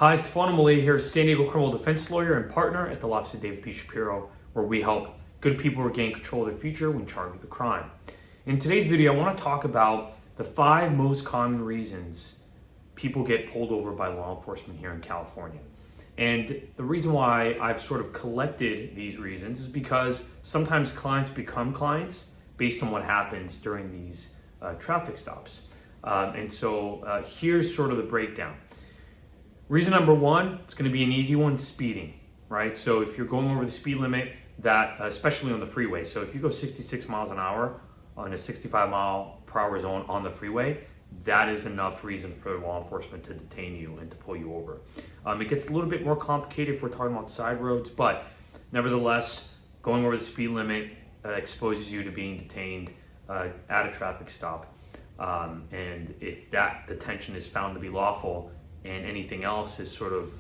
Hi, Stefano Molea here, San Diego criminal defense lawyer and partner at the law office of David P. Shapiro, where we help good people regain control of their future when charged with a crime. In today's video, I want to talk about the 5 most common reasons people get pulled over by law enforcement here in California. And the reason why I've sort of collected these reasons is because sometimes clients become clients based on what happens during these traffic stops. So here's sort of the breakdown. Reason number 1, it's going to be an easy one, speeding, right? So if you're going over the speed limit, that especially on the freeway, so if you go 66 miles an hour on a 65 mile per hour zone on the freeway, that is enough reason for law enforcement to detain you and to pull you over. It gets a little bit more complicated if we're talking about side roads, but nevertheless, going over the speed limit exposes you to being detained at a traffic stop. And if that detention is found to be lawful, and anything else is sort of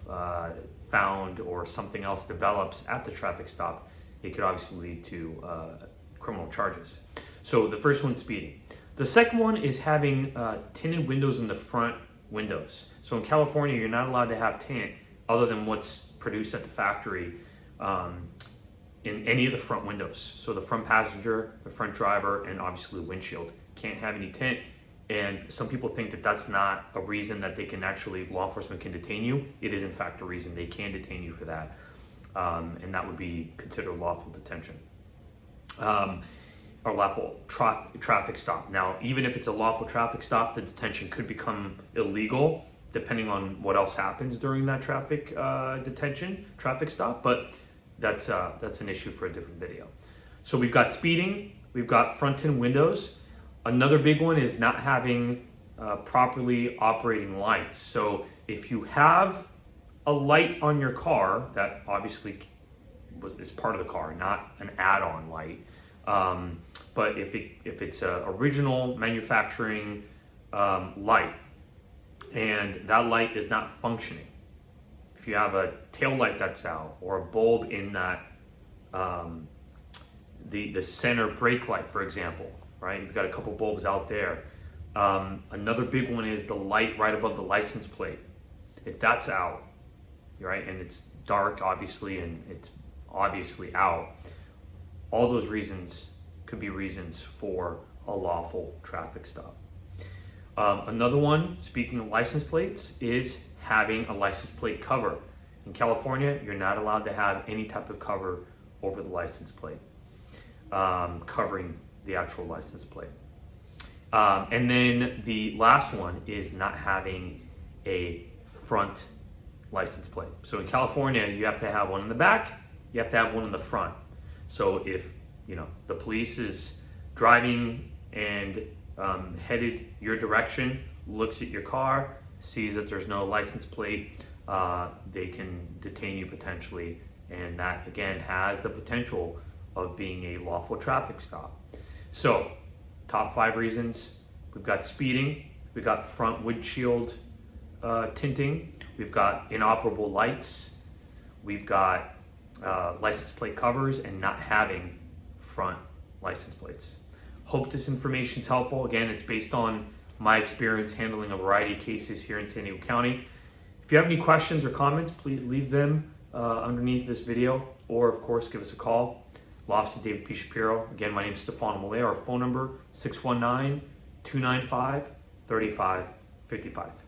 found or something else develops at the traffic stop, it could obviously lead to criminal charges. So the first one's speeding. The second one is having tinted windows in the front windows. So in California, you're not allowed to have tint other than what's produced at the factory in any of the front windows. So the front passenger, the front driver, and obviously the windshield can't have any tint. And some people think that that's not a reason that they can actually, law enforcement can detain you. It is in fact a reason they can detain you for that. And that would be considered lawful detention. Or lawful traffic stop. Now, even if it's a lawful traffic stop, the detention could become illegal depending on what else happens during that traffic stop. But that's an issue for a different video. So we've got speeding, we've got front tinted windows. Another big one is not having properly operating lights. So if you have a light on your car, that obviously is part of the car, not an add-on light. But if it's an original manufacturing light and that light is not functioning, if you have a tail light that's out or a bulb in that the center brake light, for example, right? You've got a couple bulbs out there. Another big one is the light right above the license plate. If that's out, right, and it's dark, obviously, and it's obviously out, all those reasons could be reasons for a lawful traffic stop. Another one, speaking of license plates, is having a license plate cover. In California, you're not allowed to have any type of cover over the license plate, covering the actual license plate. And then the last one is not having a front license plate. So in California, you have to have one in the back, you have to have one in the front. So if the police is driving and headed your direction, looks at your car, sees that there's no license plate, they can detain you potentially, and that again has the potential of being a lawful traffic stop. So, top 5 reasons: we've got speeding, we've got front windshield tinting, we've got inoperable lights, we've got license plate covers, and not having front license plates. Hope this information is helpful. Again, it's based on my experience handling a variety of cases here in San Diego County. If you have any questions or comments, please leave them underneath this video, or of course give us a call. Law Office of David P. Shapiro. Again, my name is Stefano Molea. Our phone number 619-295-3555.